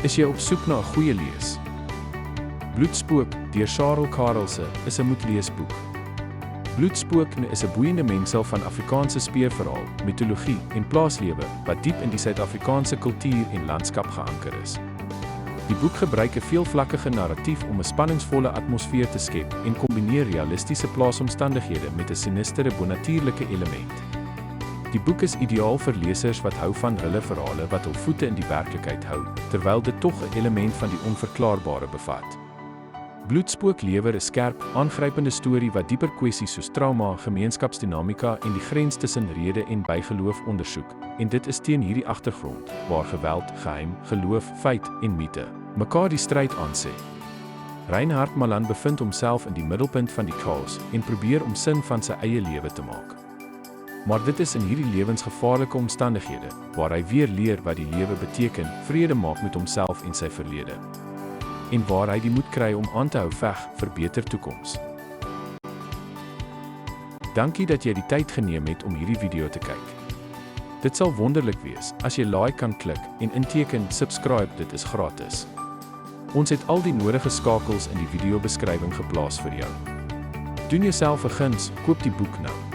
Is jy op soek na 'n goeie lees? Bloedspook deur Charles Karelse is 'n moetleesboek. Bloedspook is 'n boeiende mengsel van Afrikaanse speurverhaal, mitologie en plaaslewe wat diep in die Suid-Afrikaanse kultuur en landskap geanker is. Die boek gebruik 'n veelvlakkige narratief om 'n spanningsvolle atmosfeer te skep en kombineer realistiese plaasomstandighede met 'n sinistere bonatuurlike element. Die boek is ideaal vir lesers wat hou van hulle verhale wat hul voete in die werklikheid hou, terwyl dit tog 'n element van die onverklaarbare bevat. Bloedspook lewer 'n skerp, aangrypende storie wat dieper kwessies soos trauma, gemeenskapsdinamika en die grens tussen rede en bygeloof ondersoek, en dit is teen hierdie agtergrond, waar geweld, geheim, geloof, feit en mite mekaar die stryd aansê. Reinhard Malan bevind homself in die middelpunt van die chaos en probeer om sin van sy eie lewe te maak. Maar dit is in hierdie lewensgevaarlike omstandighede, waar hy weer leer wat die lewe beteken, vrede maak met homself en sy verlede. En waar hy die moed kry om aan te hou veg vir beter toekoms. Dankie dat jy die tyd geneem het om hierdie video te kyk. Dit sal wonderlik wees as jy like kan klik en inteken subscribe, dit is gratis. Ons het al die nodige skakels in die video beskrywing geplaas vir jou. Doen jouself 'n guns, koop die boek nou.